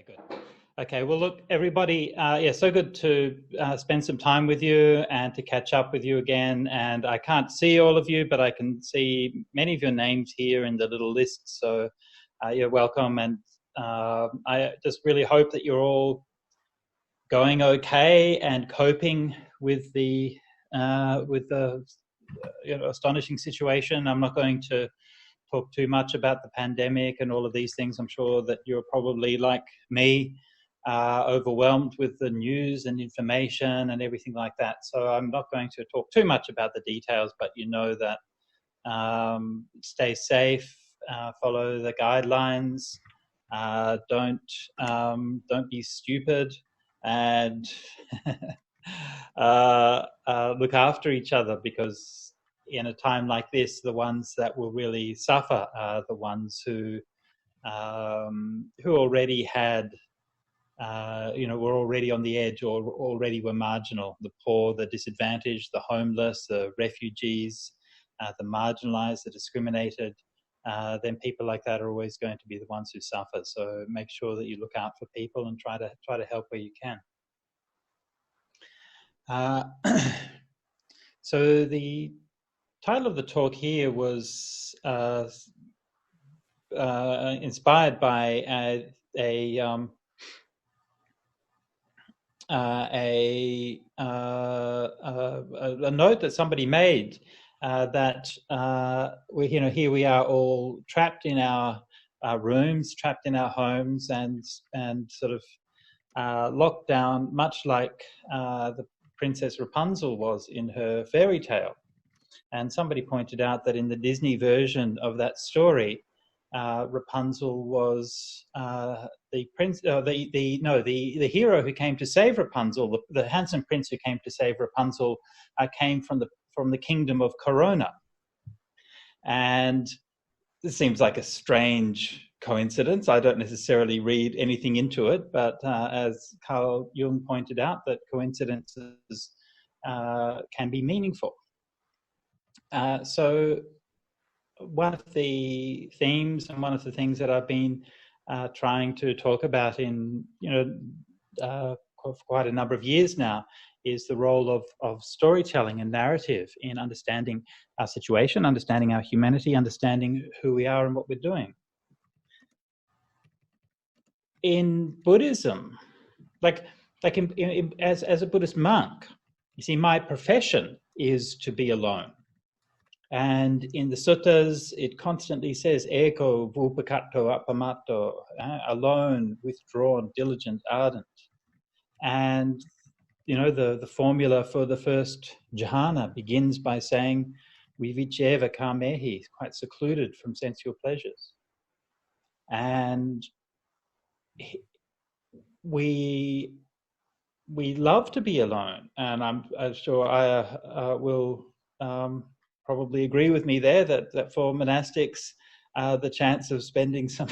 Okay, good. Okay, well, look, everybody, yeah, so good to spend some time with you and to catch up with you again. And I can't see all of you, but I can see many of your names here in the little list. So you're welcome. And I just really hope that you're all going okay and coping with the astonishing situation. I'm not going to talk too much about the pandemic and all of these things. I'm sure that you're probably like me, overwhelmed with the news and information and everything like that. So I'm not going to talk too much about the details, but you know that stay safe, follow the guidelines, don't be stupid, and look after each other, because in a time like this, the ones that will really suffer are the ones who already had, were already on the edge or already were marginal. The poor, the disadvantaged, the homeless, the refugees, the marginalized, the discriminated. Then people like that are always going to be the ones who suffer. So make sure that you look out for people and try to help where you can. So the title of the talk here was inspired by a note that somebody made, that here we are all trapped in our rooms, trapped in our homes, and sort of locked down, much like the Princess Rapunzel was in her fairy tale. And somebody pointed out that in the Disney version of that story, Rapunzel was the hero who came to save Rapunzel. The handsome prince who came to save Rapunzel came from the kingdom of Corona. And this seems like a strange coincidence. I don't necessarily read anything into it, but as Carl Jung pointed out, that coincidences can be meaningful. So one of the themes and one of the things that I've been trying to talk about for quite a number of years now is the role of storytelling and narrative in understanding our situation, understanding our humanity, understanding who we are and what we're doing. In Buddhism, as a Buddhist monk, you see, my profession is to be alone. And in the suttas, it constantly says, eko vupakato apamato, alone, withdrawn, diligent, ardent. And, the formula for the first jhana begins by saying, vivicheva kamehi, quite secluded from sensual pleasures. And we love to be alone. And I'm sure I will probably agree with me there that for monastics, the chance of spending some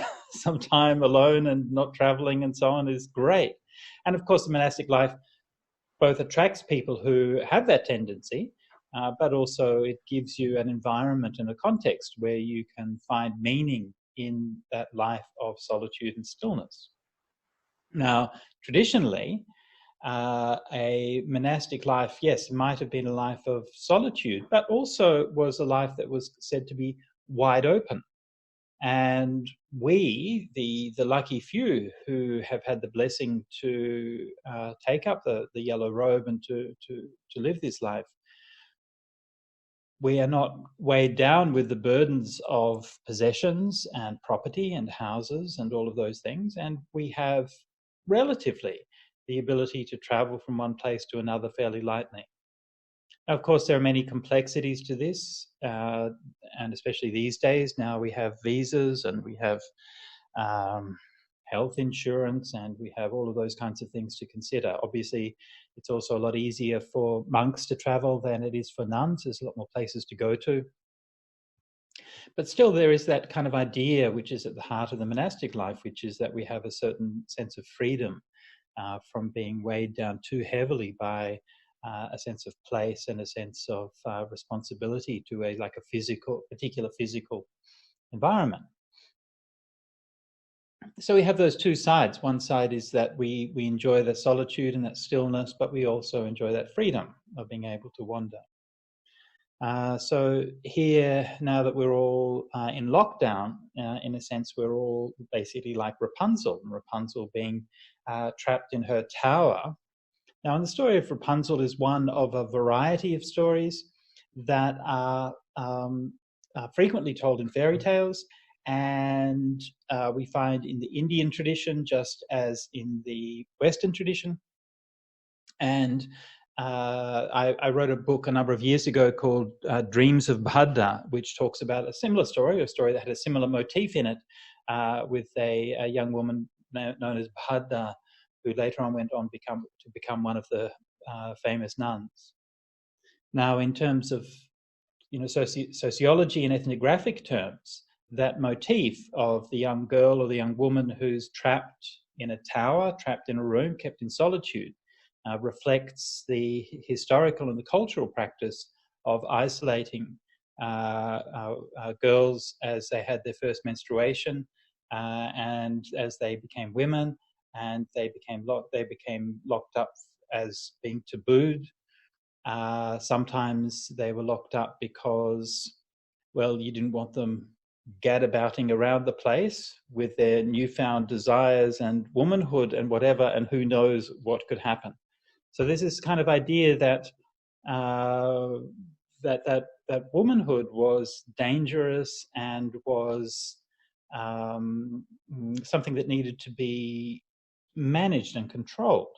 time alone and not traveling and so on is great. And of course, the monastic life both attracts people who have that tendency, but also it gives you an environment and a context where you can find meaning in that life of solitude and stillness. Now, traditionally, a monastic life, yes, might have been a life of solitude, but also was a life that was said to be wide open. And we, the lucky few who have had the blessing to take up the yellow robe and to live this life, we are not weighed down with the burdens of possessions and property and houses and all of those things. And we have relatively the ability to travel from one place to another fairly lightly. Now, of course, there are many complexities to this, and especially these days. Now we have visas and we have health insurance and we have all of those kinds of things to consider. Obviously, it's also a lot easier for monks to travel than it is for nuns. There's a lot more places to go to. But still, there is that kind of idea which is at the heart of the monastic life, which is that we have a certain sense of freedom from being weighed down too heavily by a sense of place and a sense of responsibility to a particular physical environment. So we have those two sides. One side is that we enjoy the solitude and that stillness, but we also enjoy that freedom of being able to wander. So here, now that we're all in lockdown, in a sense, we're all basically like Rapunzel, and Rapunzel being trapped in her tower. Now, and the story of Rapunzel is one of a variety of stories that are frequently told in fairy tales, and we find in the Indian tradition just as in the Western tradition. And I wrote a book a number of years ago called Dreams of Bhadra, which talks about a similar story, a story that had a similar motif in it, with a young woman known as Bhadra, who later on went on to become one of the famous nuns. Now, in terms of sociology and ethnographic terms, that motif of the young girl or the young woman who's trapped in a tower, trapped in a room, kept in solitude, reflects the historical and the cultural practice of isolating girls as they had their first menstruation, and as they became women, and they became locked up as being tabooed. Sometimes they were locked up because, well, you didn't want them gadabouting around the place with their newfound desires and womanhood and whatever, and who knows what could happen. So there's this kind of idea that that womanhood was dangerous and was something that needed to be managed and controlled.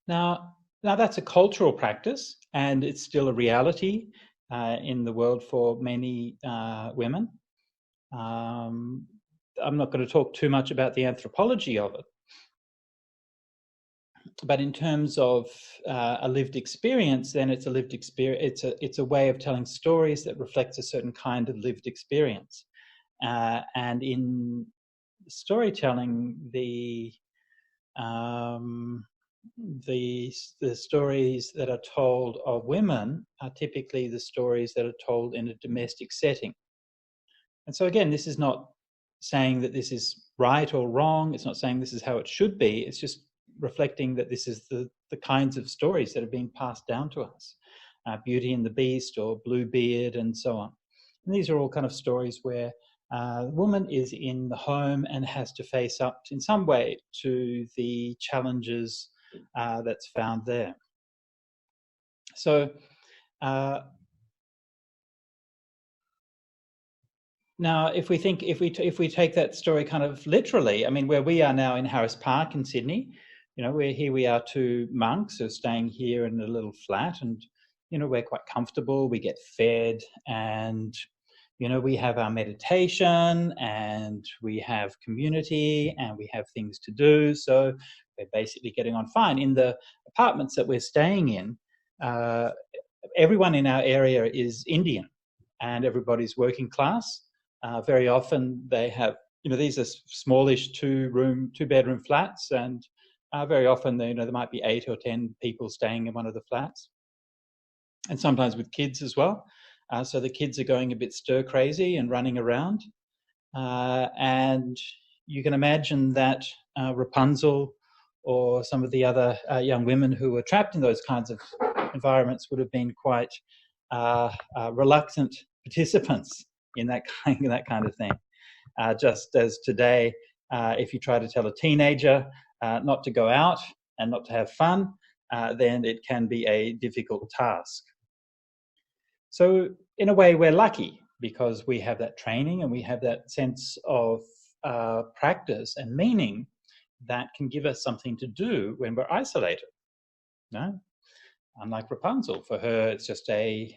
Now that's a cultural practice, and it's still a reality in the world for many women. I'm not going to talk too much about the anthropology of it, but in terms of a lived experience, then it's a lived experience. It's a way of telling stories that reflects a certain kind of lived experience. And in storytelling, the stories that are told of women are typically the stories that are told in a domestic setting. And so again, this is not saying that this is right or wrong. It's not saying this is how it should be. It's just reflecting that this is the kinds of stories that are being passed down to us. Beauty and the Beast or Bluebeard and so on. And these are all kind of stories where the woman is in the home and has to face up in some way to the challenges that's found there. So now, if we take that story kind of literally, I mean, where we are now in Harris Park in Sydney, we are two monks who are staying here in a little flat, and we're quite comfortable. We get fed, and we have our meditation, and we have community, and we have things to do. So we're basically getting on fine. In the apartments that we're staying in, everyone in our area is Indian, and everybody's working class. Very often they have, these are smallish two-bedroom flats, and very often there might be 8 or 10 people staying in one of the flats, and sometimes with kids as well. So the kids are going a bit stir crazy and running around, and you can imagine that Rapunzel or some of the other young women who were trapped in those kinds of environments would have been quite reluctant participants in that kind of thing. Just as today, if you try to tell a teenager not to go out and not to have fun, then it can be a difficult task. So in a way, we're lucky because we have that training and we have that sense of practice and meaning that can give us something to do when we're isolated. No? Unlike Rapunzel, for her, it's just an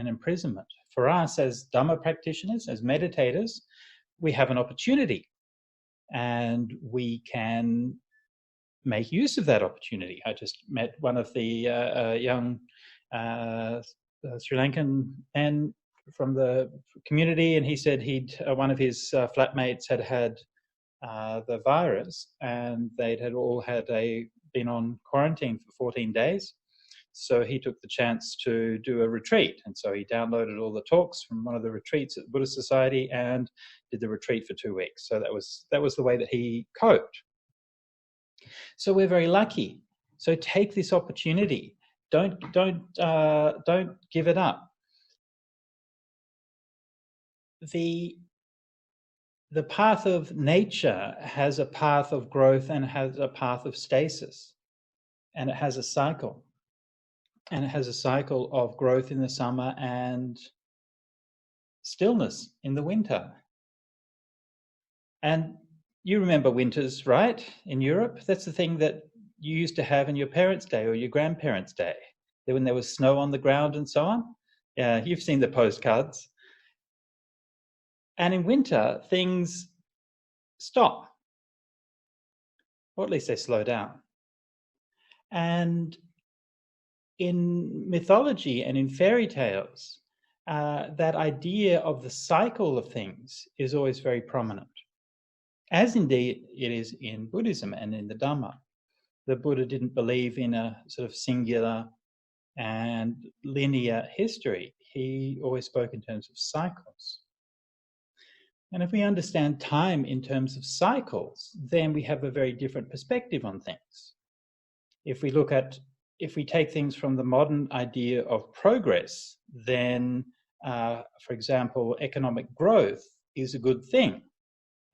imprisonment. For us, as Dhamma practitioners, as meditators, we have an opportunity, and we can make use of that opportunity. I just met one of the young Sri Lankan men from the community, and he said one of his flatmates had the virus, and they'd all been on quarantine for 14 days. So he took the chance to do a retreat. And so he downloaded all the talks from one of the retreats at the Buddhist Society and did the retreat for 2 weeks. So that was the way that he coped. So we're very lucky. So take this opportunity. Don't give it up. The path of nature has a path of growth and has a path of stasis, and it has a cycle. And it has a cycle of growth in the summer and stillness in the winter. And you remember winters, right? In Europe, that's the thing that you used to have in your parents' day or your grandparents' day, when there was snow on the ground and so on. Yeah, you've seen the postcards. And in winter, things stop, or at least they slow down. And in mythology and in fairy tales, that idea of the cycle of things is always very prominent, as indeed it is in Buddhism and in the Dhamma. The Buddha didn't believe in a sort of singular and linear history. He always spoke in terms of cycles. And if we understand time in terms of cycles, then we have a very different perspective on things. If we take things from the modern idea of progress, then, for example, economic growth is a good thing.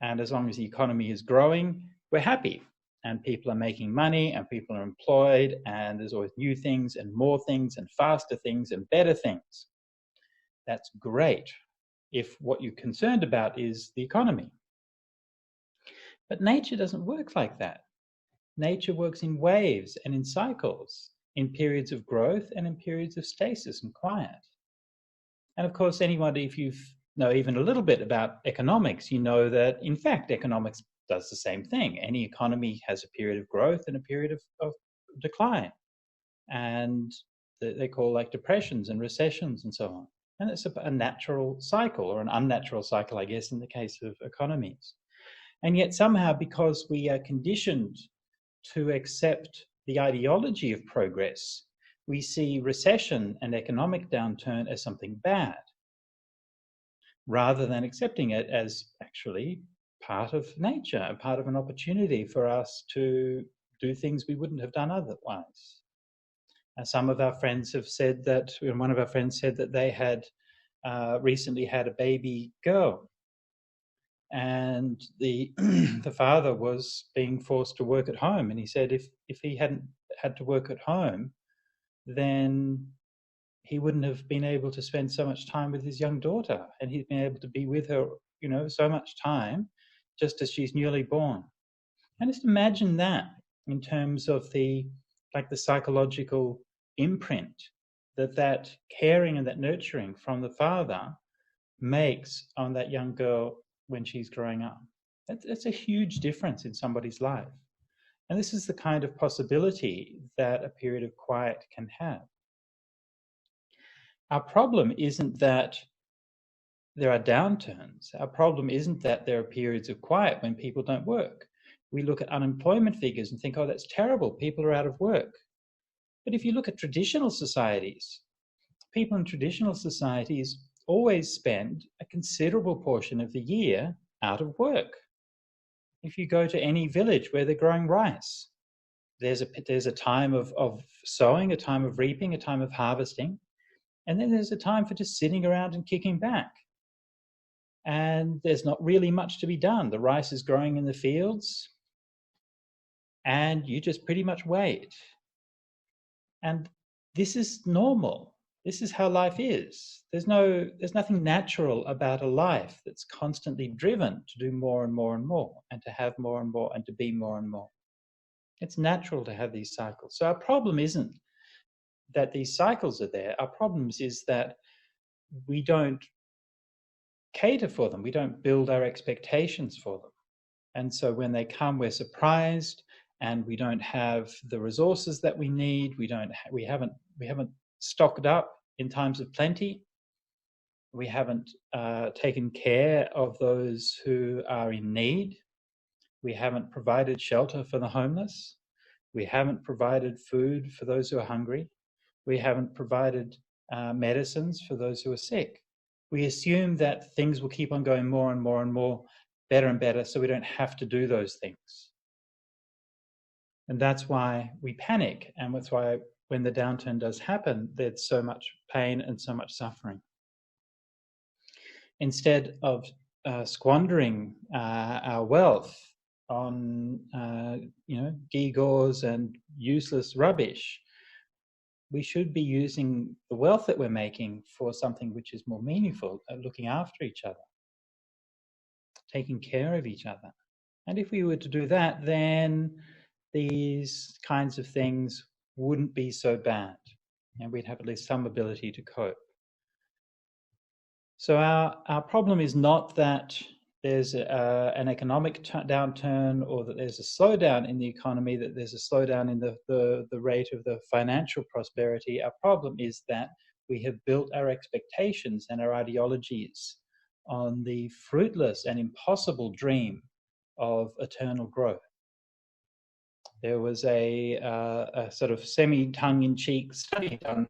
And as long as the economy is growing, we're happy. And people are making money and people are employed and there's always new things and more things and faster things and better things. That's great if what you're concerned about is the economy. But nature doesn't work like that. Nature works in waves and in cycles, in periods of growth and in periods of stasis and quiet. And of course, anybody, if you know even a little bit about economics, you know that in fact economics does the same thing. Any economy has a period of growth and a period of decline. And they call like depressions and recessions and so on. And it's a natural cycle, or an unnatural cycle, I guess, in the case of economies. And yet somehow, because we are conditioned to accept the ideology of progress, we see recession and economic downturn as something bad, rather than accepting it as actually part of nature, a part of an opportunity for us to do things we wouldn't have done otherwise. Some of our friends have said that, one of our friends said that they had recently had a baby girl, and the father was being forced to work at home. And he said if he hadn't had to work at home, then he wouldn't have been able to spend so much time with his young daughter, and he'd been able to be with her, so much time just as she's newly born. And just imagine that in terms of the psychological imprint that caring and that nurturing from the father makes on that young girl when she's growing up. That's a huge difference in somebody's life. And this is the kind of possibility that a period of quiet can have. Our problem isn't that there are downturns. Our problem isn't that there are periods of quiet when people don't work. We look at unemployment figures and think, oh, that's terrible, people are out of work. But if you look at traditional societies, people in traditional societies always spend a considerable portion of the year out of work. If you go to any village where they're growing rice, there's a time of sowing, a time of reaping, a time of harvesting, and then there's a time for just sitting around and kicking back. And there's not really much to be done. The rice is growing in the fields, and you just pretty much wait. And this is normal. This is how life is. There's nothing natural about a life that's constantly driven to do more and more and more, and to have more and more, and to be more and more. It's natural to have these cycles. So our problem isn't that these cycles are there. Our problem is that we don't cater for them. We don't build our expectations for them. And so when they come, we're surprised, and we don't have the resources that we need. We haven't stocked up in times of plenty. We haven't taken care of those who are in need. We haven't provided shelter for the homeless. We haven't provided food for those who are hungry. We haven't provided medicines for those who are sick. We assume that things will keep on going more and more and more, better and better, so we don't have to do those things. And that's why we panic, and that's why when the downturn does happen, there's so much pain and so much suffering. Instead of squandering our wealth on gewgaws and useless rubbish, we should be using the wealth that we're making for something which is more meaningful, looking after each other, taking care of each other. And if we were to do that, then these kinds of things wouldn't be so bad, and we'd have at least some ability to cope. So our problem is not that there's an economic downturn, or that there's a slowdown in the economy, that there's a slowdown in the rate of the financial prosperity. Our problem is that we have built our expectations and our ideologies on the fruitless and impossible dream of eternal growth. There was a sort of semi-tongue-in-cheek study done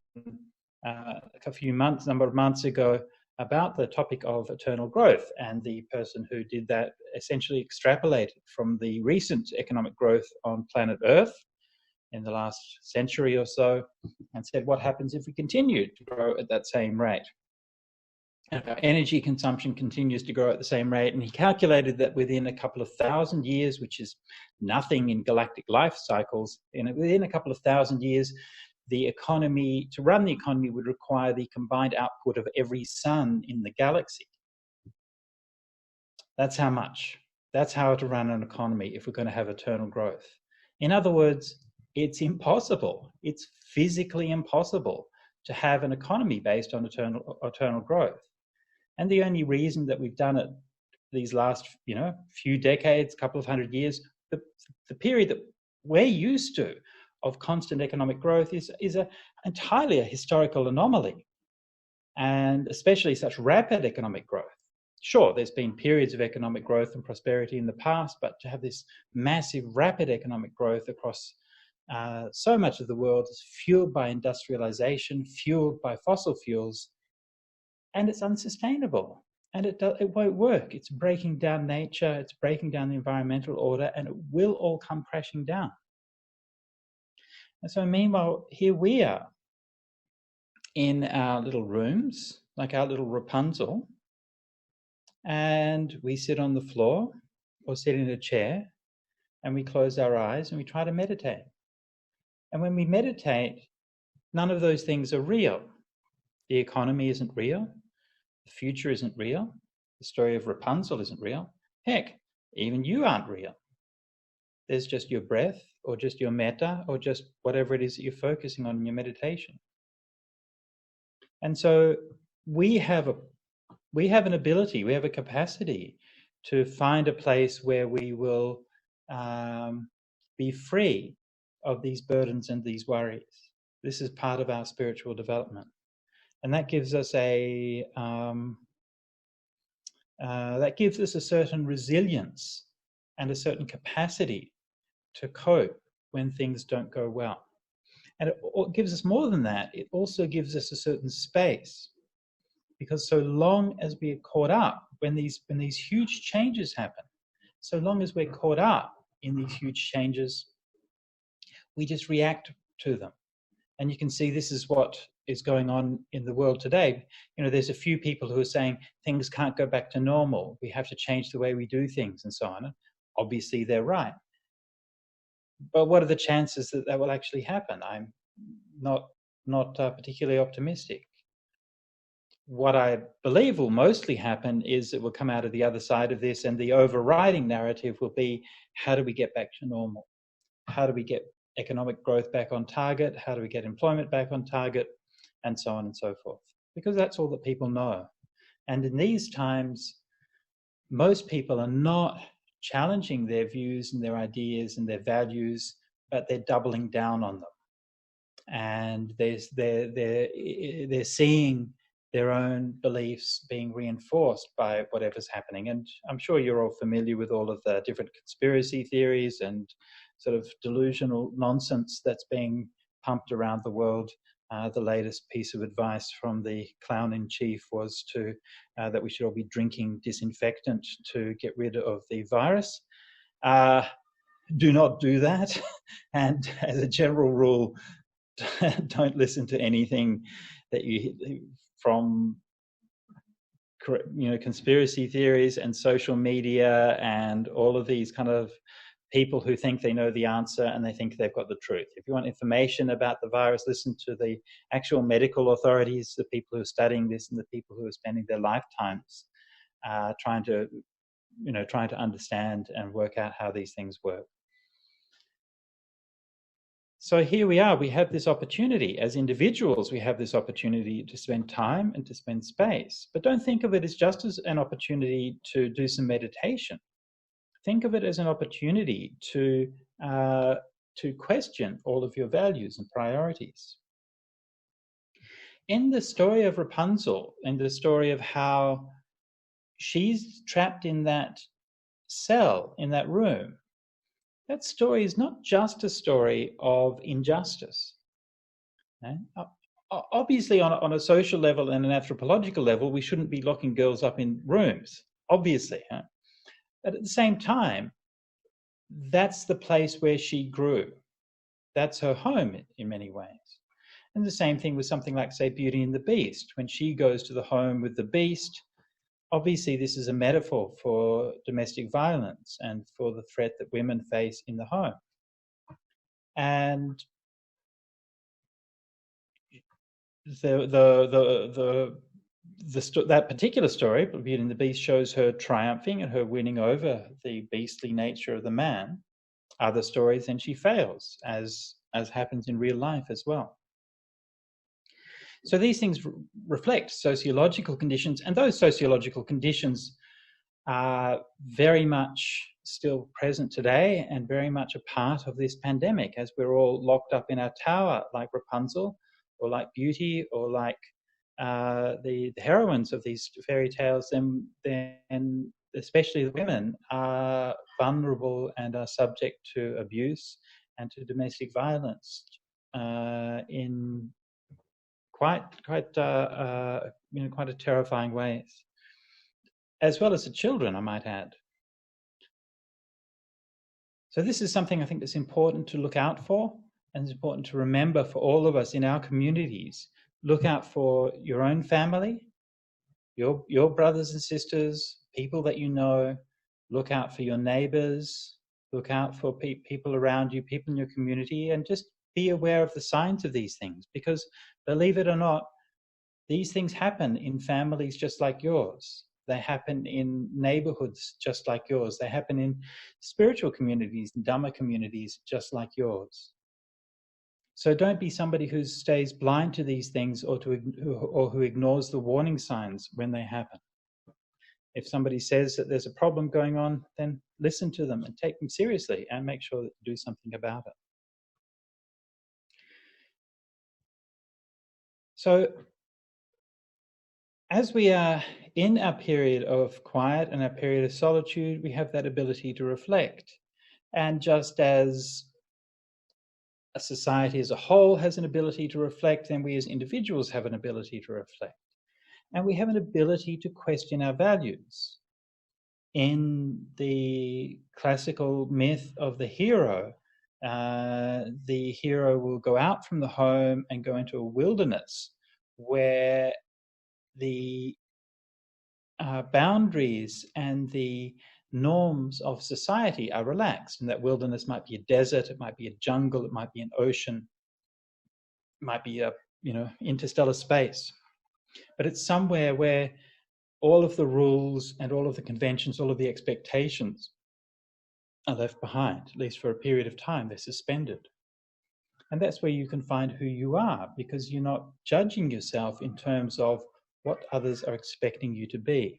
number of months ago about the topic of eternal growth, and the person who did that essentially extrapolated from the recent economic growth on planet Earth in the last century or so, and said, what happens if we continue to grow at that same rate? And our energy consumption continues to grow at the same rate, and he calculated that within a couple of thousand years, which is nothing in galactic life cycles, within a couple of thousand years, the economy, to run the economy, would require the combined output of every sun in the galaxy. That's how much. That's how to run an economy if we're going to have eternal growth. In other words, it's impossible. It's physically impossible to have an economy based on eternal growth. And the only reason that we've done it these last, few decades, couple of hundred years, the period that we're used to of constant economic growth is entirely a historical anomaly, and especially such rapid economic growth. Sure, there's been periods of economic growth and prosperity in the past, but to have this massive, rapid economic growth across so much of the world is fueled by industrialization, fueled by fossil fuels, and it's unsustainable, and it won't work. It's breaking down nature, it's breaking down the environmental order, and it will all come crashing down. And so meanwhile, here we are in our little rooms, like our little Rapunzel, and we sit on the floor or sit in a chair, and we close our eyes and we try to meditate. And when we meditate, none of those things are real. The economy isn't real. The future isn't real. The story of Rapunzel isn't real. Heck, even you aren't real. There's just your breath, or just your metta, or just whatever it is that you're focusing on in your meditation. And so we have an ability, we have a capacity to find a place where we will be free of these burdens and these worries. This is part of our spiritual development, and that gives us a certain resilience and a certain capacity to cope when things don't go well. And it gives us more than that. It also gives us a certain space, because so long as we're caught up, when these huge changes happen, so long as we're caught up in these huge changes, we just react to them. And you can see this is what is going on in the world today. There's a few people who are saying things can't go back to normal. We have to change the way we do things and so on. And obviously, they're right. But what are the chances that that will actually happen? I'm not particularly optimistic. What I believe will mostly happen is it will come out of the other side of this, and the overriding narrative will be, how do we get back to normal? How do we get economic growth back on target? How do we get employment back on target? And so on and so forth. Because that's all that people know. And in these times, most people are not challenging their views and their ideas and their values, but they're doubling down on them. And they're seeing their own beliefs being reinforced by whatever's happening. And I'm sure you're all familiar with all of the different conspiracy theories and sort of delusional nonsense that's being pumped around the world The latest piece of advice from the clown-in-chief was that we should all be drinking disinfectant to get rid of the virus. Do not do that. And as a general rule, don't listen to anything that you from conspiracy theories and social media and all of these kind of people who think they know the answer and they think they've got the truth. If you want information about the virus, listen to the actual medical authorities, the people who are studying this and the people who are spending their lifetimes trying to understand and work out how these things work. So here we are, we have this opportunity. As individuals, we have this opportunity to spend time and to spend space. But don't think of it as just as an opportunity to do some meditation. Think of it as an opportunity to question all of your values and priorities. In the story of Rapunzel, in the story of how she's trapped in that cell, in that room, that story is not just a story of injustice. Obviously, on a social level and an anthropological level, we shouldn't be locking girls up in rooms, obviously. But at the same time, that's the place where she grew. That's her home in many ways. And the same thing with something like, say, Beauty and the Beast. When she goes to the home with the beast, obviously, this is a metaphor for domestic violence and for the threat that women face in the home. And that particular story, Beauty and the Beast, shows her triumphing and her winning over the beastly nature of the man. Other stories, then she fails, as happens in real life as well. So these things reflect sociological conditions, and those sociological conditions are very much still present today and very much a part of this pandemic, as we're all locked up in our tower, like Rapunzel, or like Beauty, or like the heroines of these fairy tales. Then especially the women are vulnerable and are subject to abuse and to domestic violence in quite a terrifying ways, as well as the children, I might add. So this is something I think that's important to look out for, and it's important to remember for all of us in our communities. Look out for your own family, your brothers and sisters, people that you know. Look out for your neighbors. Look out for people around you, people in your community, and just be aware of the signs of these things, because believe it or not, these things happen in families just like yours. They happen in neighborhoods just like yours. They happen in spiritual communities, Dhamma communities just like yours. So don't be somebody who stays blind to these things or who ignores the warning signs when they happen. If somebody says that there's a problem going on, then listen to them and take them seriously and make sure that you do something about it. So as we are in our period of quiet and our period of solitude, we have that ability to reflect. And just as a society as a whole has an ability to reflect, then we as individuals have an ability to reflect. And we have an ability to question our values. In the classical myth of the hero will go out from the home and go into a wilderness where the boundaries and the norms of society are relaxed. And that wilderness might be a desert, it might be a jungle, it might be an ocean, it might be a interstellar space. But it's somewhere where all of the rules and all of the conventions, all of the expectations are left behind, at least for a period of time. They're suspended. And that's where you can find who you are, because you're not judging yourself in terms of what others are expecting you to be.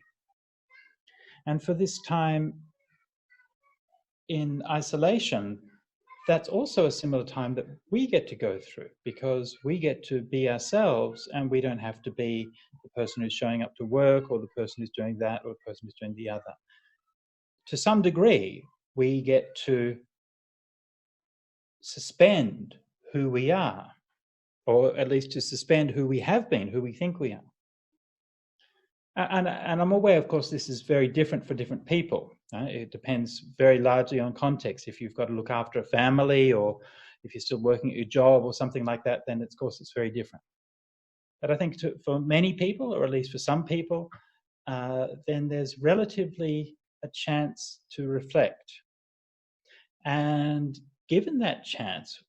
And for this time in isolation, that's also a similar time that we get to go through, because we get to be ourselves and we don't have to be the person who's showing up to work or the person who's doing that or the person who's doing the other. To some degree, we get to suspend who we are or at least to suspend who we have been, who we think we are. And I'm aware, of course, this is very different for different people. It depends very largely on context. If you've got to look after a family, or if you're still working at your job or something like that, then of course it's very different. But I think for many people, or at least for some people, then there's relatively a chance to reflect. And given that chance,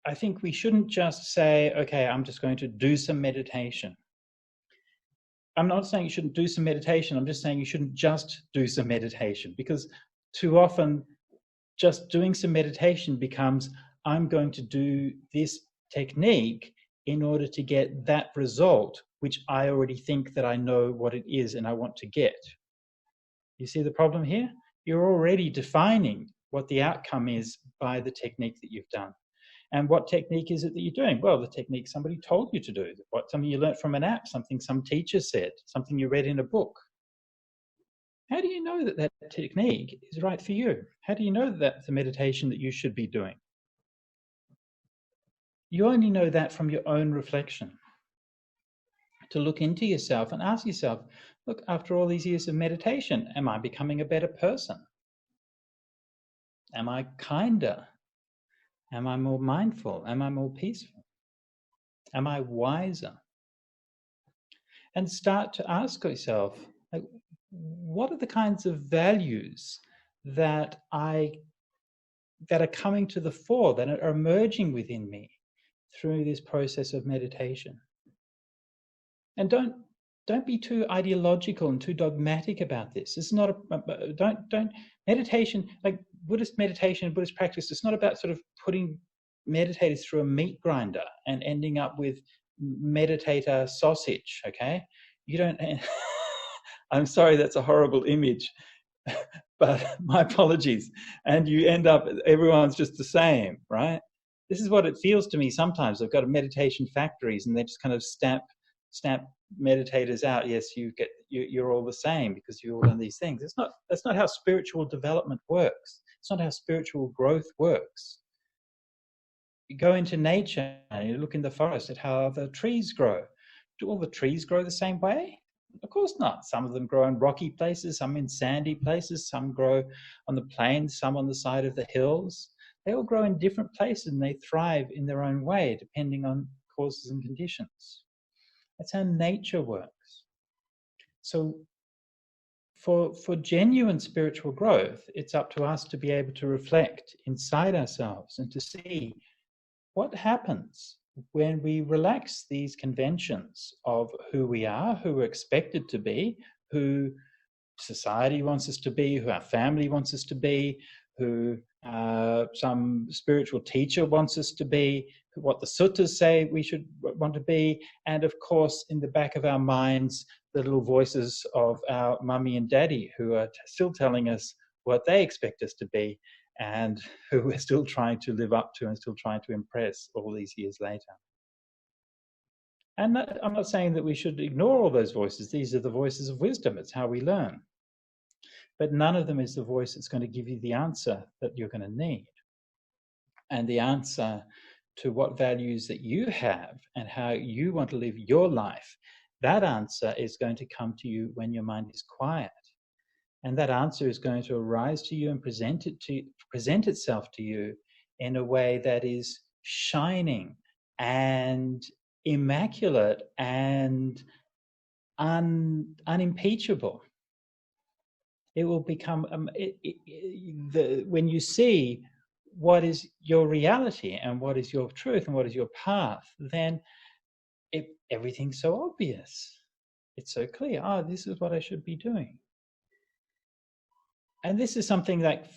I think we shouldn't just say, okay, I'm just going to do some meditation. I'm not saying you shouldn't do some meditation. I'm just saying you shouldn't just do some meditation, because too often just doing some meditation becomes, I'm going to do this technique in order to get that result, which I already think that I know what it is and I want to get. You see the problem here? You're already defining what the outcome is by the technique that you've done. And what technique is it that you're doing? Well, the technique somebody told you to do, something you learned from an app, something some teacher said, something you read in a book. How do you know that that technique is right for you? How do you know that that's the meditation that you should be doing? You only know that from your own reflection. To look into yourself and ask yourself, look, after all these years of meditation, am I becoming a better person? Am I kinder? Am I more mindful? Am I more peaceful? Am I wiser? And start to ask yourself, like, what are the kinds of values that are coming to the fore, that are emerging within me through this process of meditation? And don't be too ideological and too dogmatic about this. It's not don't meditation, like Buddhist meditation and Buddhist practice, it's not about sort of putting meditators through a meat grinder and ending up with meditator sausage, okay? You don't I'm sorry, that's a horrible image, but my apologies. And you end up, everyone's just the same, right? This is what it feels to me sometimes. I've got meditation factories and they just kind of stamp meditators out. Yes, you're all the same because you've all done these things. That's not how spiritual development works. It's not how spiritual growth works. You go into nature and you look in the forest at how the trees grow. Do all the trees grow the same way? Of course not. Some of them grow in rocky places, some in sandy places, some grow on the plains, some on the side of the hills. They all grow in different places and they thrive in their own way depending on causes and conditions. That's how nature works. So for genuine spiritual growth, it's up to us to be able to reflect inside ourselves and to see what happens when we relax these conventions of who we are, who we're expected to be, who society wants us to be, who our family wants us to be, who some spiritual teacher wants us to be, what the suttas say we should want to be, and of course in the back of our minds the little voices of our mummy and daddy who are still telling us what they expect us to be and who we're still trying to live up to and still trying to impress all these years later. And I'm not saying that we should ignore all those voices. These are the voices of wisdom. It's how we learn. But none of them is the voice that's going to give you the answer that you're going to need. And the answer to what values that you have and how you want to live your life, that answer is going to come to you when your mind is quiet. And that answer is going to arise to you and present itself to you in a way that is shining and immaculate and unimpeachable. It will become when you see what is your reality and what is your truth and what is your path, then everything's so obvious. It's so clear. Oh, this is what I should be doing. And this is something that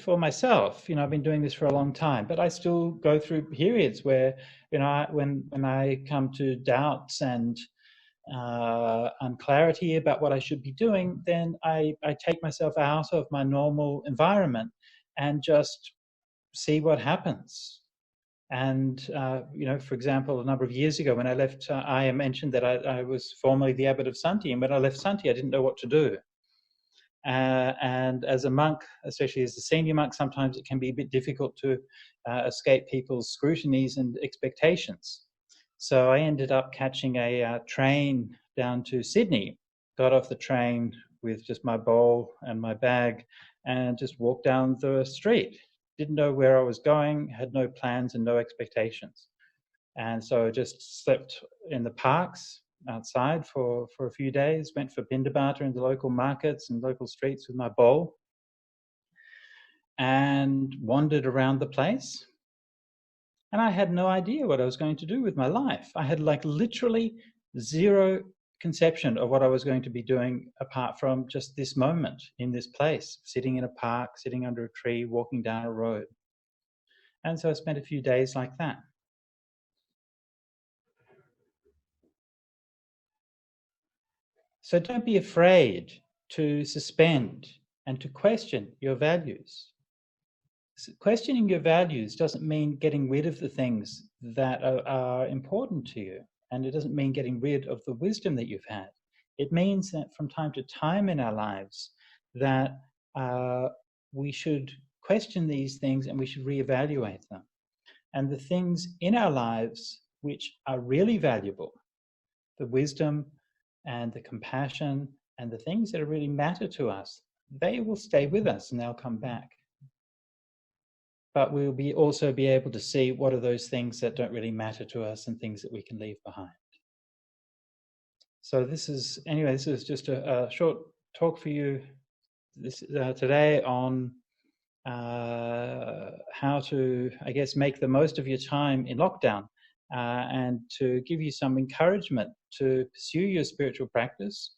for myself, I've been doing this for a long time, but I still go through periods where, when I come to doubts and unclarity about what I should be doing, then I take myself out of my normal environment and just see what happens. And, for example, a number of years ago when I left, I mentioned that I was formerly the abbot of Santi, and when I left Santi, I didn't know what to do. And as a monk, especially as a senior monk, sometimes it can be a bit difficult to escape people's scrutinies and expectations. So I ended up catching a train down to Sydney, got off the train with just my bowl and my bag and just walked down the street. Didn't know where I was going, had no plans and no expectations. And so I just slept in the parks outside for a few days, went for Bindabata in the local markets and local streets with my bowl and wandered around the place. And I had no idea what I was going to do with my life. I had like literally zero conception of what I was going to be doing apart from just this moment in this place, sitting in a park, sitting under a tree, walking down a road. And so I spent a few days like that. So don't be afraid to suspend and to question your values. Questioning your values doesn't mean getting rid of the things that are important to you, and it doesn't mean getting rid of the wisdom that you've had. It means that from time to time in our lives that we should question these things and we should reevaluate them. And the things in our lives which are really valuable, the wisdom and the compassion and the things that really matter to us, they will stay with us and they'll come back. But we'll also be able to see what are those things that don't really matter to us and things that we can leave behind. So this is just a short talk for you today on how to, I guess, make the most of your time in lockdown and to give you some encouragement to pursue your spiritual practice,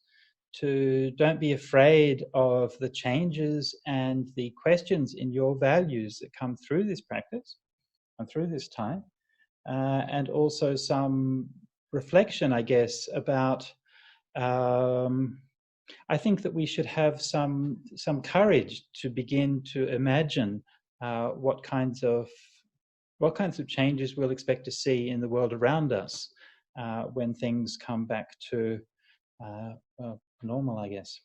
to don't be afraid of the changes and the questions in your values that come through this practice and through this time, and also some reflection, I guess, about I think that we should have some courage to begin to imagine what kinds of changes we'll expect to see in the world around us when things come back to normal, I guess.